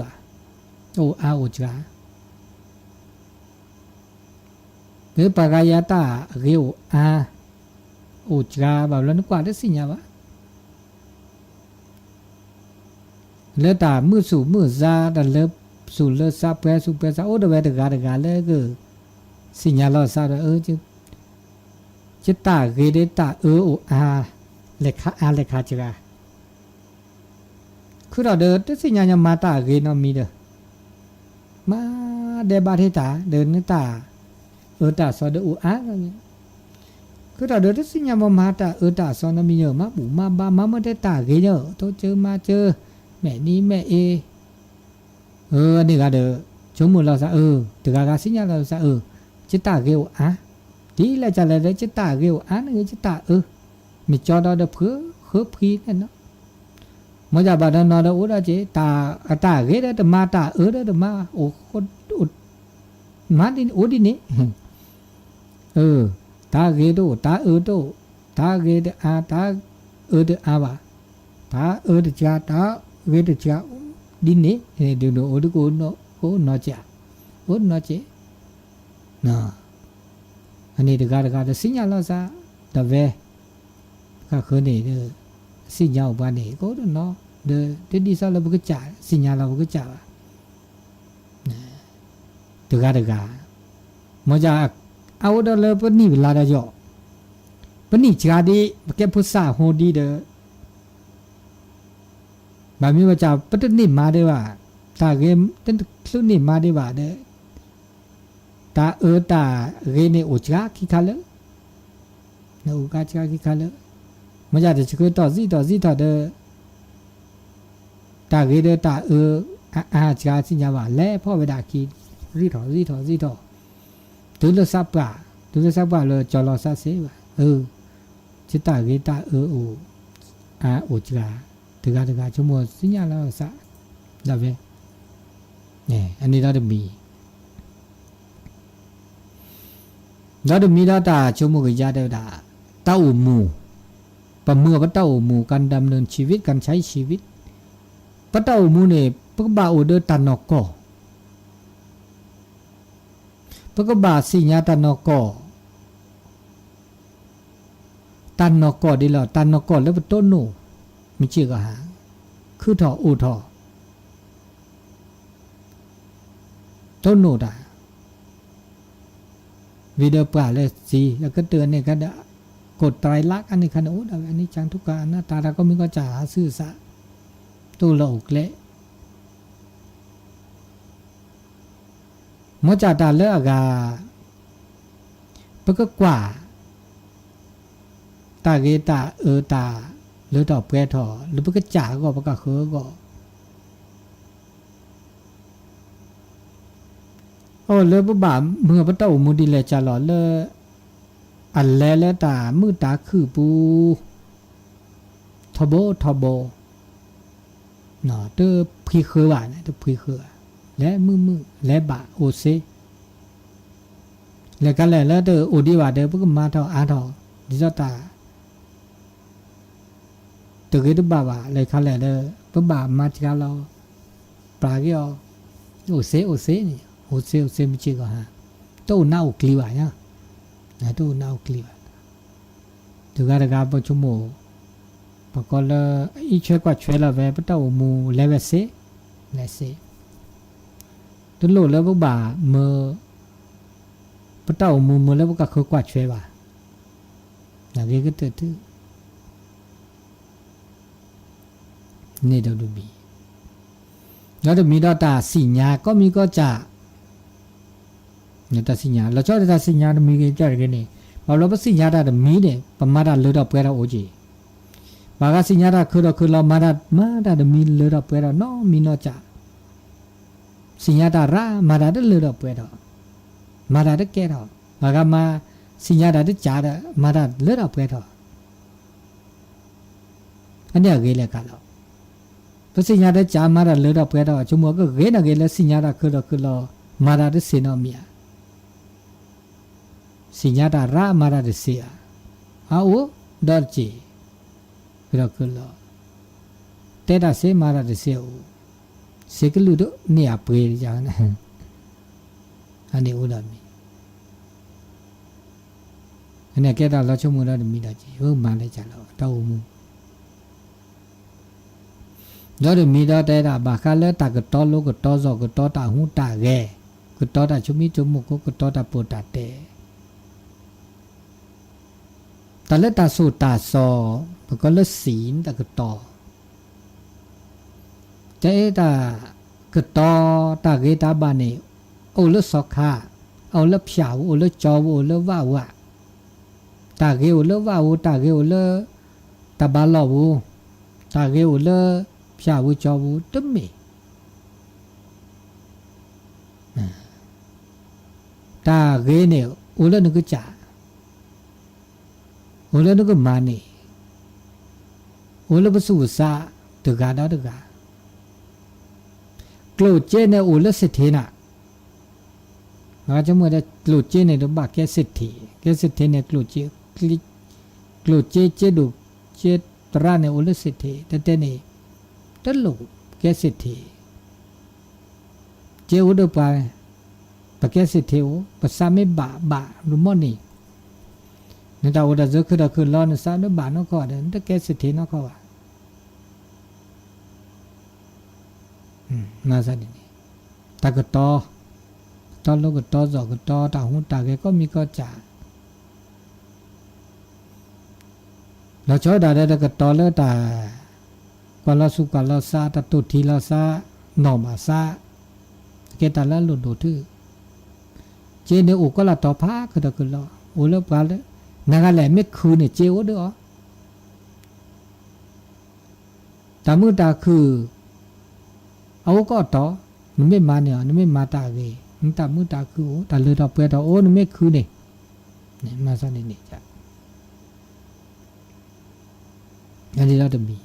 อุจจาระหรือปากายาตาเร็วอุจจาระแบบเรานึกว่าได้สิ่งอย่างวะแล้วตามือสู่มือซาดันเลิบสู่เลิศซาเปสู่เปซาโอ้เดเวตกาเลยก็สิญญาลอซาจิตตาเกเดตาเลขาจิกาคือเราเดินสิญญามาตาเกนมีเด้อมาเดบาเทตาเดินตาตาสอดก็ คือถ้าเดือดสิญญามาตาตาสอนมีเยอะมาบุมาบามาไม่ได้ตาเกยเยอะโตเจอมาเจอแม่นี้แม่อันนี้ก็เด้อชมมือเราซะตกากาสิญญาเราซะจิตตาเกวอ่ะดีแล้วจะเลยจิตตาเกวอ่ะนี่จิตตามีจอดอเด้อเพื่อเฮือพีนั่นเนาะมจะบาดนอเด้อโอดาเจตาเกเด้อมาตาเด้อมาโอ้มาดิโอดินี่ตาเกโตตาโตตาเกเดอาตาเดอาบาตาเดจาตาเกเดจาดินนี่เดี๋ยวโอดกูโนจาโอโนเจนะอันนี้ตะกาสิญญาลาซาตะเวก็คือนี่สิญญาบานี่ก็เนาะเดดิซาลบกจาสิญญาลบกจาตะกามอจาเอาเดลปนี่เวลาได้จ่อปนี่จาดีแกพุทธาโหดีเดบามีว่าจะปตุนี่มาได้ว่าตาเกมตั้งสุนี่มาได้ว่าเดตาตาเรเนโอจาคิคาเลนโอกาจาคิคาเลมจะจะคือต่อซีต่อเดตาเกเดตาอาจาสิญญาว่าแลพ่อเวดาคีรีถอตุลสับปะเลยจอลอซาเซว่าจิตตาเกตาโอจาตกาชั่วโมงสิญญาแล้วซะดาเวเนี่ยอันนี้เรามีดาตาชั่วโมงก็ยาเดดาเต้าหมู่ปะเมื่อปะเต้าหมู่การดำเนินชีวิตการใช้ชีวิตปะเต้าหมู่เนี่ยปะบาโอเดตันนอกปะบาสิญญาตันนอกดีละตันนอกแล้วปะต้นโนมีชื่อก็หาคือถอโอถอต้นโนดาวิดีโอป่าเลยสิแล้วก็เตือนเนี่ยก็กดไตรลักษณ์อันนี้คันโอ้อันนี้จังทุกการหน้าตาเราก็มีก็จ่าซื่อสะตัวโลกเละมจ่าตาเลือกาปก็กว่าตาเกตาตาหรือต่อเปรถอหรือปก็จ่าก็ปก็เขอก็เลยบ่าเมื่อพระเต้ามุดีเลจะหล่อเลยอันแล้วตามือตาคือปูทบเนาะเตอพีเคอว่านะเตอพีเคอและมือและบะโอเซแล้วก็แล้วเตอโอดีว่าเตอพวกมาทออาทอดิจตาตะเกตบ่าเลยคันแล้วเตอพวกบ่ามาจิกาเราปลาเกี่ยวโอเซนี่โอเซมิจิก็ฮะโตน่าอุกลีว่าเนี่ยนะโตน่าอุกลีว่าตกาปชุโมปกลอีช่วยกว่าช่วยละเวปตาอมูเลเวเซตุโลแล้วบ่าเมื่อปตาอมูเมื่อแล้วก็คือกว่าช่วยว่านะเรียกก็ตื้อนี่เราดูบีแล้วจะมีดอตาสิญญาก็มีก็จะเนี่ยตาสิญญาเราชอบตาสิญญามีกันจัดกันนี่พอเราไปสิญญาได้มีเนี่ยประมาณนั้นเลยเราเปิดเราโอจีบางสิญญาได้คือเรามาได้มีเลยเราเปิดเราเนาะมีเนาะจ้ะสิญญาได้รามาได้เลยเราเปิดเรามาได้แก่เราบางมาสิญญาได้จ่าได้มาได้เลยเราเปิดเราอันนี้อะไรกันเราพอสิญญาได้จ่ามาได้เลยเราเปิดเราชั่วโมงก็เกินอะไรสิญญาได้คือเรามาได้เสียน้ำมีสิญญาดารามาราเดเซียอาโอดอร์จีเราคือเราเตดาเซมาราเดเซียเสกลูดเนี่ยเปรย์จังนะอันนี้อุดามีอันนี้แกเราเราชั่วโมงเรามีได้จีมาเลยจ้ะเราเต้ามูเราเดี๋ยวมีได้แต่บางครั้งแล้วตากตอลูกตอซอกตอตาหูตาแก่กตอตาชุมิจมูกกตอตาปวดตาเตตาเลตาสูตาซอปก็เลศีลตากต่อเจตากต่อตาเกตาบานีโอเลสอคาเอาเลเพียวโอเลจอโอเลว่าวะ ตาเกวเลว่าวูตาเกวเลตาบาลอวูตาเกวเลဖြာวูจอวูตเมตาเกเนี่ยโอเลนึกจ่าโอเลนึกมานี่โอเลบสุสาตกาดาตกากลุเจเนี่ยโอเลสิทธินะเราจะมัวแต่กลุเจเนี่ยตัวบ้าแค่สิทธิเนี่ยกลุเจเจดูเจตระเนี่ยโอเลสิทธิแต่เนี่ยตลุแค่สิทธิเจอุดปาปะแค่สิทธิโอภาษาไม่บารุมอนี่นี่ตาอุดจะคือร้อนสาวเนี่ยบาเนาะก็ได้แต่แค่สิทธิเนาะก็ว่าน่าสนิทตากตอตอนลูกตอจอกตอตาหูตาแกก็มีก็จ่าเราชอบด่าได้ก็ตอแล้วตากว่าเราสุกว่าเราซาตาตุทีเราซาหน่อมาซาแกตาละหลุดดูทื่อเจเนอุก็ละตอพาคือตะคือรอโอแล้วปาเลยนางอะไรไม่คืนเนี่ยเจวเด้อตามือตาคือเอาก็ต่อนึไม่มาเนี่ยนึไม่มาตาเกนึตามือตาคือตาเลยตาเปตาโอ้นึไม่คือเนี่ยมาซะนี่จ้ะอันนี้เราจะมี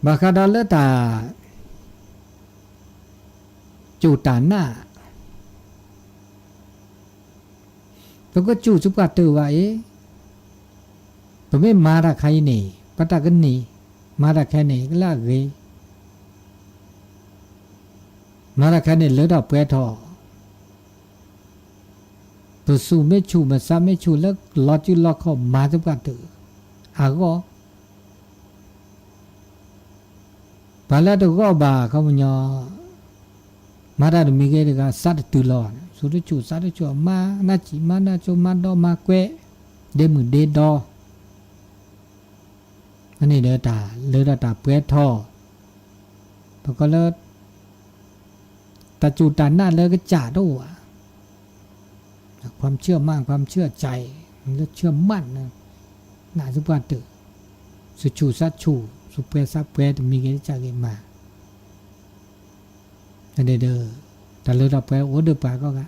บาคาดาเลตาจูตาหน้าแล้วก็จูจุกาตือว่าผมไม่มาละใครนี่ปะตากันนี่มาละแค่นี้ก็ละเกมาละแค่นี้เหลือดอกเปรทอตัวสู้ไม่ชูมาซ้ำไม่ชูแล้วลอจุลอเขามาจุกาตือก็บาละตัวก็บาเขามันยอมาได้มีเกลือสัตว์ตุลอนสุดจูสัตว์จูมานาจิมานาจูมาดอมาเกเดมือเดดออันนี้เลือดตาเปรตท่อพอก็เลิศตาจูตาหน้าเลิกก็จ่าด้วยความเชื่อมั่นความเชื่อใจมันเชื่อมั่นนะน่าสุภาพตื่นสุชูสัตชูสุเปรสับเปรตมีเกจ่าเกมาอันนี้แต่เลือดเปรตโอ้เดือปาก็กะ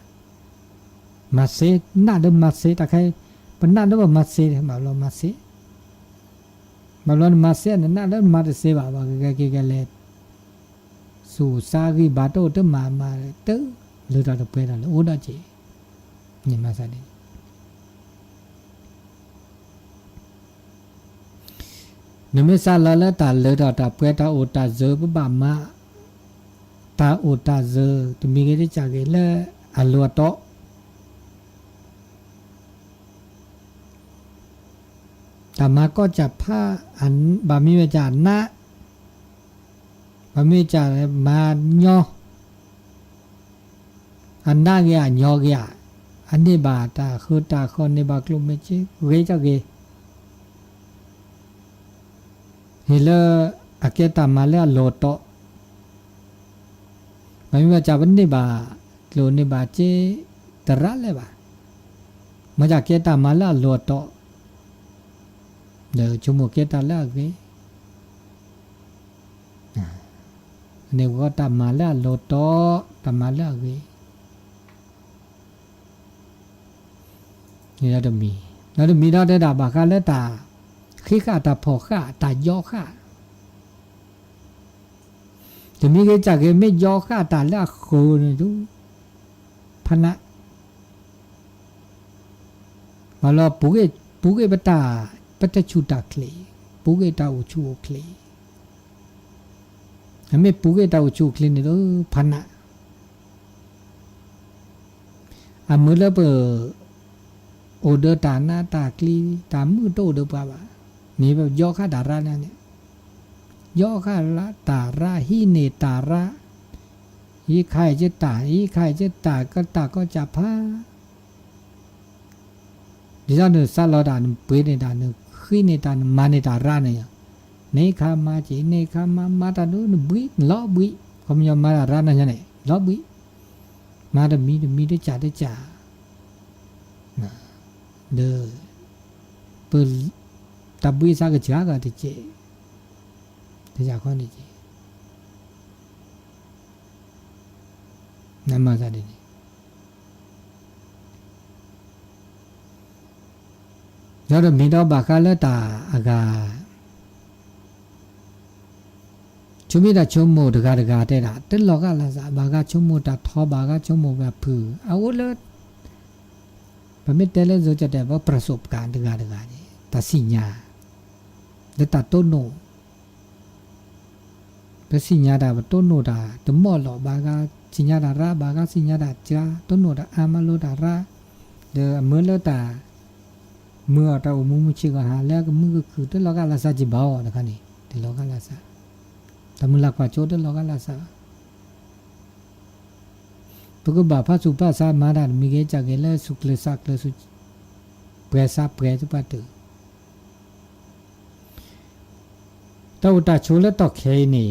มาเซหน้าเดิมมาเซแต่ใครเป็นหน้าเดิมมาเซแบบเรามาเซบางวันมาเสียนั่นน่ะแล้วมาเสียบ่าวแกเลยสู่ซากีบาโต้เตมาเตเลือดตะเปนั่นโอ้ดาจีนี่มาซะดินเมซาลาละตาเลือดตะเปตาโอตาเซบบามาตาโอตาเซตุมีเกติจากเกลอลัวโตแต่มาก็จับผ้าอันบามีเวจานะบามีจามาย่ออันน่าเกียย่อเกียอันนี้บาตาคือตาคนในบากลุ่มไม่ใช่เวจากเกเฮลอาเกตามาเลโลโตบามีเวจาวันนี้บาโลนี่บาเจตระเลยบามาจากเกตามาเลโลโตเดี๋ยวชั่วโมงเกตาละเกเนี่ยก็ตามมาละโลโตตามมาละเกนี่เราจะมีเราได้ด่าบาคาและตาขี้ข้าตาพอข้าตาย่อข้าจะมีเกจากเกไม่ย่อข้าตาละโคนี่ทุพนะมาเราปุเกปตาปัตชุตาเคลปุเกตาอุชูเคลอเมปุเกตาอุชูเคลนี่เด้อพันนะอมือละเบอโอเดตานาตาคลีตามือโตเดปะบะนี่แบบย่อข้าดาราเนี่ยย่อข้าละตาราหิเนตาระฮีใครจะตาฮีใครจะตาก็จะพาดิฉันเนี่ยสารดานเปรตดานขี้ในตานมาในตาราเนี่ยในขามาจีในขามาตาดูนบุยล้อบุยเขาไม่ยอมมาตาราเนี่ยล้อบุยมาแต่มีได้จ่า เด้อเปิดตับวิสากะจากะติเจตะจากข้อนี่เจนำมาซะดิแล้วก็มีดอกบากาละตาอากาชุมิดาชุมโมตะกะเตระติโลกะละซะบากาชุมโมตะทอบากาชุมโมแบบผือเอาละปะมิเตเลโซจะได้ว่าประสบการณ์ตะกะนี่ตาสิญญาเดตาโตโนตาสิญญาดาโตโนดาตมอลอบากาสิญญาดาระบากาสิญญาดาจาโตโนดาอามาโลดาระเดเมื่อละตาเมื่อเรามุมุชิกหาแล้วก็มือก็คือตะโลกะละซะจิบาวนะคะนี่ตะโลกะละซะตะมุลักว่าโจตะโลกะละซะปกบะพระสุภาษามาดามีเกจักเกเลสุกเลสักเลสุเปรซาเปรตุปะตุตอุตาโชเลตอกเคนี่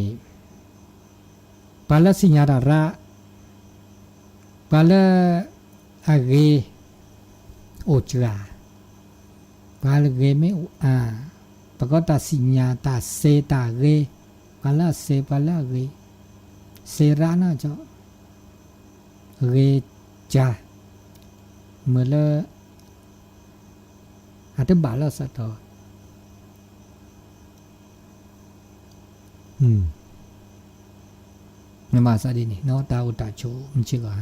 ปาลสิญญาดาระปาลอะเกโอจราปาลเกเมอุอาปะกตาสิญญาตาเซตาเกปาลเซปาลเกเซรานะจอเกจาเมื่อละอัตบาลสัตว์นมาซาดินี่เนาะตาอุตาโชมันชื่อว่า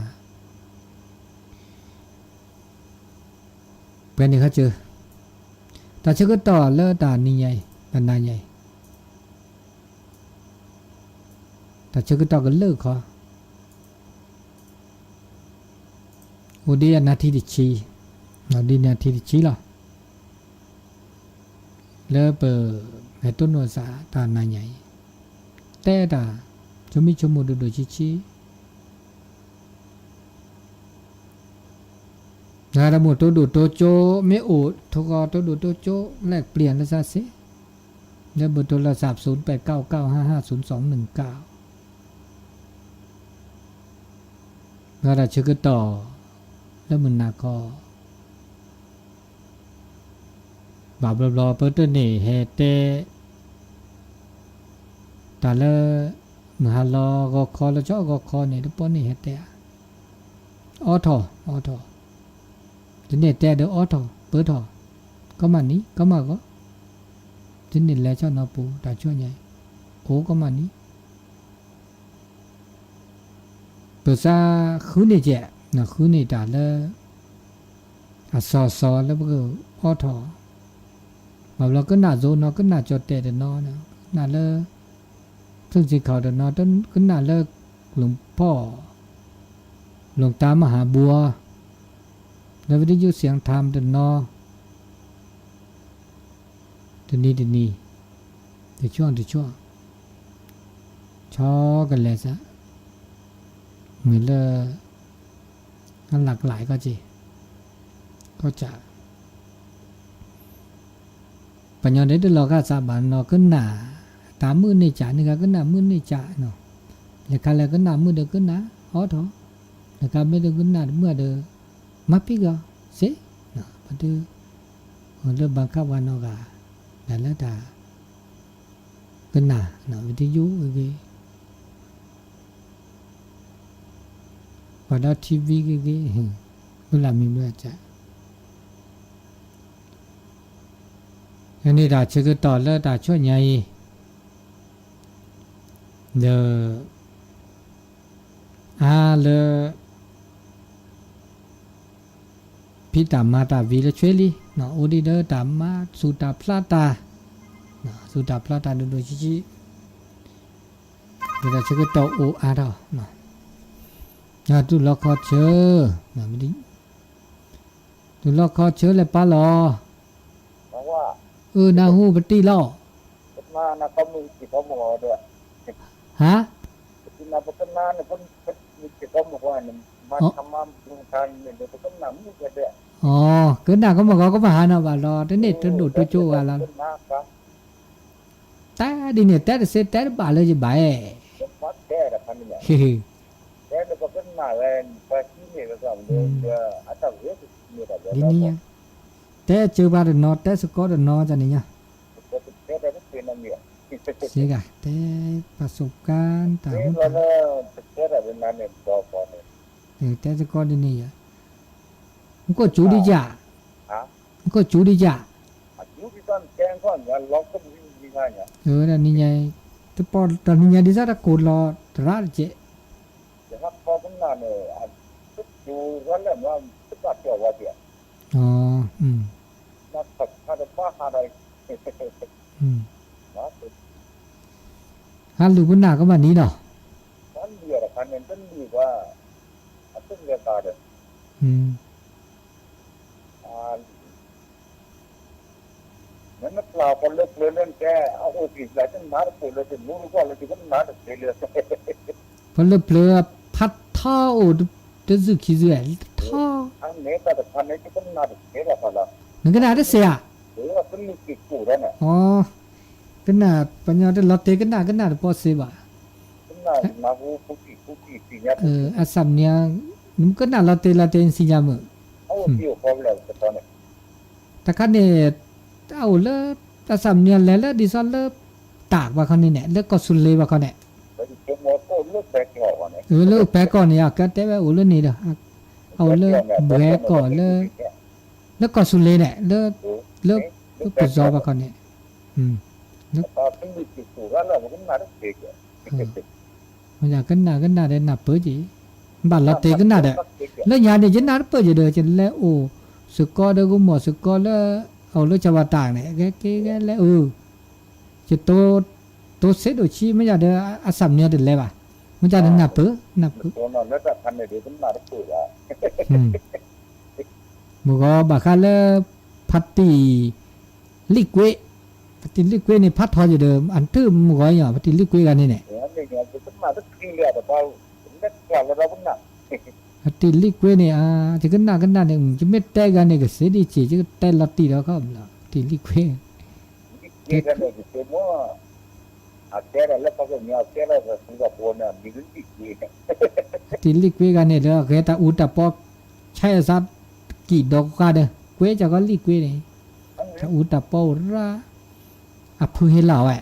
เป็นนี่เขาเจอตาชื่อก็ต่อเลตานี่ใหญ่ตานาใหญ่ตาชื่อก็ต่อก็เลิกขอโอดีนาทีดิชีเราดีนาทีดิชีหรอเลิกเปิดให้ต้นโนซาตานาใหญ่แต่ตาชมิชมุดูชินาดามุโตดูโตโจไม่โอดทกอโตดูโตโจแลกเปลี่ยนแล้วซะสิแล้วเบอร์โทรศัพท์0899550219นาดาชื่อก็ต่อแล้วมันนาคอบาบลอเปิดตัวนี่เฮเตตาเลมหาลอกคอละจ้อกคอนี่ทุกปนนี่เฮเตออทอทีนี้แต่เดออทอเปิดทอก็มานี้ก็มาก็ทีนี้แล้วชอบนาปูตาช่วยใหญ่โอ้ก็มานี้เปิดซาคืนนี่เจ้นะคืนนี่ตาเลอะซอแล้วก็ออทอบาเราก็น่าโซนก็น่าจดแต่เดนอนะน่าเลซึ่งสิเขาเดนอต้นก็น่าเลิกหลวงพ่อหลวงตามหาบัวแล้ววิทยุเสียงธรรมเดนอเดี๋ยวนี้เดี๋ยวช่วงชอกันเลยซะเหมือนเลยนั่นหลากหลายก็จีก็จะปัญญาเด็ดเราก็สาบานเนาะก็หนาตามมือในจ่านี่ก็หนามือในจ่าเนาะแล้วก็แล้วก็หนามือเด็กก็หนาอ๋อท้อแล้วก็ไม่เด็กก็หนาเมื่อเด็กมาปีก็เสเนาะพอดีเริ่มบังคับวันเนาะก็แต่แล้วแต่ก็หนาเนาะวิทยุก็พอได้ทีวีก็เวลามีเมื่อจะอันนี้ดาชื่อต่อแล้วดาช่วยใหญ่เดเลพิตามาตาวิลช่วยลีเนาะโอดีเดตามาสุตาพลาตาเนาะสุตาพลาตาดูชิเดี๋ยวชื่อต่อโออาร์เนาะอย่าดูล็อกคอเชอเนาะไม่ดีดูล็อกคอเชอเลยป้าหรอนาหูปฏิล่อมานะก็มีสิเขาบอกว่าด้วยฮะที่นาพัฒนาเนี่ยคนมีสิเขาบอกว่าเนี่ยมาทำมาดูทางเนี่ยเดี๋ยวก็นำนี่ก็ได้อ๋อเกิดหน้าก็มาก็มาหานะว่ารอแต่นี่ตัวดูตัวโจว่าล่ะตาดิเนี่ยแต่เสร็จแต่บาเลยจะบายมาแต่ละพันเนี่ยแต่ก็เป็นมาแรงไปที่นี่ก็ต้องเดินอัตราเวทนี่ก็ได้ดิเนี่ย แต่เจอบ้านนอแต่สกอตนอจันนี่เนี่ย ก็เป็นได้ก็เป็นนั่นเนี่ย เสียกะแต่ประสบการณ์ต่าง นี่ คน ก็ ต่าง เป็นได้เป็นนั่นเนี่ยพอเนี่ย แต่สกอตนี่อ่ะมันก็จูดีจ้ะ ฮะ มันก็จูดีจ้ะ อยู่ที่ตอนแกงก่อนงานล็อกก็มีงานเนี่ย นั่นนี่ไงแต่พอตอนนี้ดิซะตะโกนรอตราเจ แต่ถ้าพอเป็นงานเนี่ยอยู่วันแล้วว่าจะตัดเกี่ยวว่าเดียว อ๋อนักขัดถ้าจะป้าอะไรนะ ฮัลโหลบุญนาก็มานี้เนาะ มันเดียวกันเนี่ยต้นดีว่าต้นเดียวกันเนี่ยนั่นเปล่าพอเลิกเล่นแกเอาโอ้ยหลายจังมาร์เลยจะรู้ว่าเลยจะก็มาร์เลย พอเลิกเปลือพัดท่อโอ้จะสึกขี้เสือท่อ อันนี้แต่พันนี้จะก็มาร์เลยละพอละ นึกกันได้เสีย หรือว่าต้นลูกติดกูได้เนี่ย อ๋อกันน่ะปัญญาได้ลอตเตกันน่ะพอเสียบ่ ต้นน่ะมาผู้กี่ปีเนี่ย อาสัมเนี่ยมันก็น่ะลอตเตสิยามอ เอาที่พอแล้วตอนนี้ แต่คันเนี่ยเอาเลอาสัมเนี่ยแล้วดิซอนเลตากว่าเขานี่แหละแล้วก็สุนเลยว่าเขาเนี่ย แล้วที่เจ้าหมอก็เลิกแบกหอกเนี่ย เลิกแปก่อนเนี่ยก็แต่ว่าโอ้เรื่องนี้เด้อเอาเลิกแบก่อนแล้วก็สุนเลยเนี่ยเลิกก็จอว่าเขาเนี่ยต้นลูกติดกูแล้วมันก็มาร์เลย มันอยากกันน่ะได้น่ะเปิดจีบัดลอตเตกันน่ะเด้อแล้วยาเนี่ยจะน่ะเปิดอยู่เด้อจังแล้วโอ้สกอเด้อกูหมอสกอแล้วเอาเลยจะว่าต่างเนี่ยแกแล้วจะโตเสร็จโอชีไม่อยากเด้ออาสัมเนี่ยเด้อแล้วป่ะมันจะน่ะเปิดตัวนั้นแล้วแต่พันเนี่ยเดี๋ยวมันมาร์เลยอ่ะ มึงก็บักคันเลยพัตติลิกเวนี่พัดทออยู่เดิมอันตื้อมึงก็อย่างพัตติลิกเวกันนี่แหละ เนี่ยจะมาตั้งทีเลยแต่พอเล็กกว่าเราเป็นหนัก พัตติลิกเวนี่จะกันหน้าเนี่ยจะไม่แต่กันเนี่ยก็เสียดีจีจะแต่ละตีแล้วก็ละตีลิกเว นี่กันเลยคือว่าอาเจาร์แล้วก็เนี่ยอาเจาร์ก็สิงคโปร์เนี่ยมีรุ่นที่ดี พัตติลิกเวกันเนี่ยเด้อแกตาอุตปอกใช้สัตกี่ดอกก็เด้อเวจะก็ลิกเวนี่ถ้าอุตปอระอภุเฮลาวอ่ะ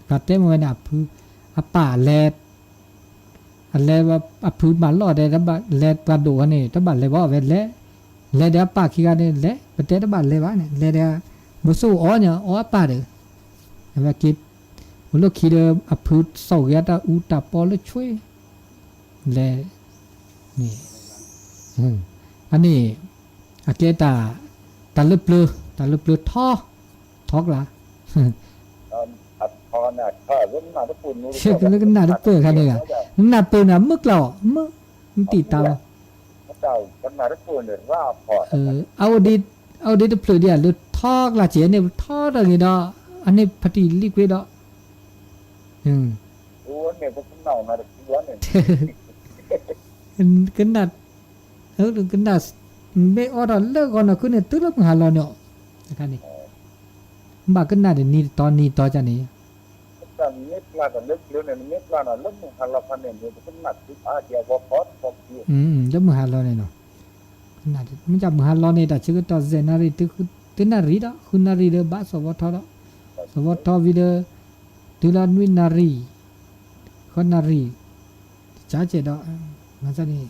ก็เต็มไว้น่ะอภุอป่าแลอะไรว่าอภุมาลอได้ตะบะแลปะโดนี่ตะบะเลยบ่เวแลเดป่าขี้กันนี่แลปะเตตะบะเลยบ่เนี่ยแลเดบ่สู้อ๋อเนี่ยอ๋อป่าเด้อว่ากิบ่ลขี้เดอภุเซาyaตะอุตปอเลยช่วยแลนี่อันนี้อาเกตาลึเปลือทอกล่ะอัดพอน่ะถ้ารุ่นมาทุกคนนู้น เชื่อกันแล้วก็น่าจะเปิดคันนี้อ่ะน่าเปิดน่ะมึกแล้วมึกมันติดตา เจ้ากันมาทุกคนเนี่ยว่าพอ เอาดิเปลือเดียวหรือทอกล่ะเจียเนี่ยทอกอะไรดอกอันนี้พอดีลิกวิดดอกโอ้เนี่ยพวกคุณเน่ามาทุกวันเนี่ย กันน่ะกันน่ะไม่ออดเลิกก่อนนะคือเนี่ยตื้อแล้วมึงหาเราเนาะคันนี้บากันน่ะเดี๋ยวนี้ตอนนี้ต่อจากนี้ แต่เม็ดปลาแต่เล็กเลี้ยเนี่ยเม็ดปลาน่ะเล็กหันละพันเนี่ยมันเป็นหนักที่อาเดียวพอพอดีจะมึงหาเราเนี่ยเนาะน่ะมันจะมึงหาเราเนี่ยแต่ชื่อต่อเจนารีตึนารีดอกคุณนารีเดบ้าสวัสดิ์ดอกสวัสดิ์วิเดตุลานุนารีคนนารีจ้าเจดอกมันจะนี่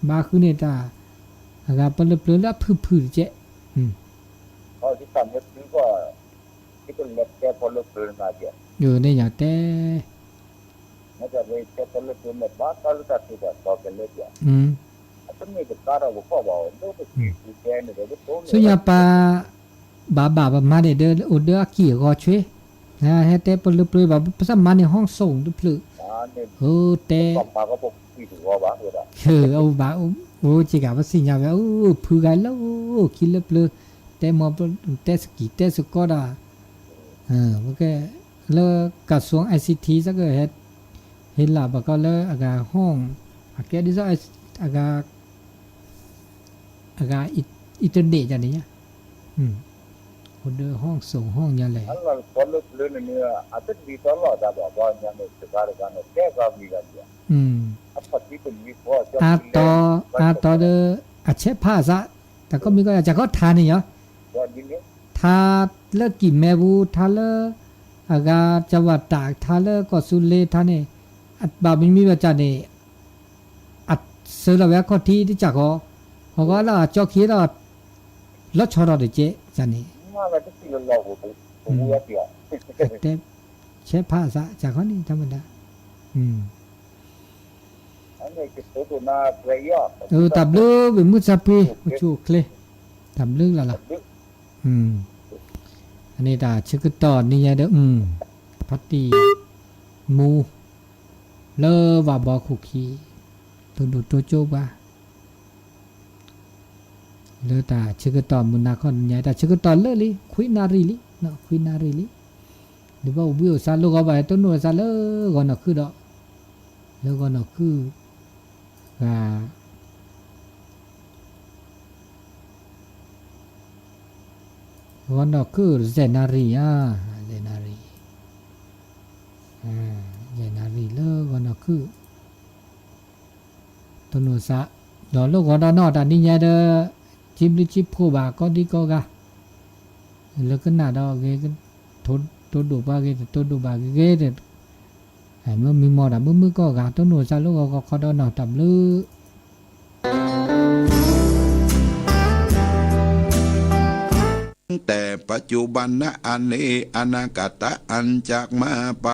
บาคุณเนี่ยตาอาเปลือเปลือแล้วพื้นเจพอที่ทำเนี่ยคือว่าที่เป็นเล็กแค่พอเล็กเกินมาเดียวเนี่ยอย่างแต่น่าจะเป็นแค่พอเล็กเกินแบบบ้าตาลุตาที่แบบต่อกันเล็กอย่างอันนี้ก็ตาเราก็บอกดูไปที่แกเนี่ยเดี๋ยวโตเนี่ยสุญญาปาบามาเนี่ยเดอเดอกี่ก็ช่วยนะเฮเตเปลือเปลือแบบภาษามันในห้องส่งดูเปลือแต่ปาก็บอกที่ถูกว่าบ้าเลยเอาบาโอ้จิกาว่าสิญญาว่าผือกันแล้วคิดเปลือแต่มอแต่สกีแต่สกอดามันก็แล้วกระทรวง ICT สักก็เห็นล่ะบ่ก็แล้วอากาห้องอาแกดิซอากาอินเทอร์เน็ตจังนี้คนเดอห้องส่งห้องยังแหละอันนั้นพอเล็กเรื่องเนี่ยอาจจะดีตลอดแต่บอกว่าอย่างนี้สกัดกันแค่ก็มีกันเนี่ยอันปัจจุบันมีพอจะอาต่อเดออาเชฟผ้าซะแต่ก็มีก็จะก็ทานนี่เหรอ ว่าดิเนี่ย ทาเลกิแมบูทาเลอากาจังหวัดตากทาเลก็สุเลทานี่อัดบาบินมีบาจานี่อัดเซลเวก็ที่ที่จักก็เขาก็ละจอกขี้ละลดชอรอเดเจจานี่ มาแล้วที่เราผมว่าเสีย แต่เชฟภาษาจากเขานี่ธรรมดาอันนี้คือตัวน่าเรียบ ตับลือเป็นมุสปีชูเคลตับลือล่ะอันนี้ตาชึกตอนนี่ยเด้อพัตตีมูเลอว่าบอคุกคีตัวดูตัวโจบ้าเลอตาชึกตอนมุนาคอนยายตาชึกตอนเลอลิควินารีลิเนาะควินารีลิเดี๋ยวว่าอุบิวซาลูกเอาไปต้นนู้นซาเลอก่อนเนาะคือดอกแล้วก่อนเนาะคือวันนั้นคือเจนารีเจนารีเจนารีเลอวันนั้นคือต้นนู้นซะดอกลูกวันนั้นนอแต่นี่ยเด้อจิบลิจิบผู้บ่าก็ดีก็กะแล้วก็น่าดอกเกก็ทุนดูบ้าเกทุนดูบ้าเกเด็ดไอ้เมื่อมีมอดมือก็กะต้นนู้นซะลูกก็ขอดอนอตับลือแต่ปัจจุบันนะอันนี้อนาคตอันจากมา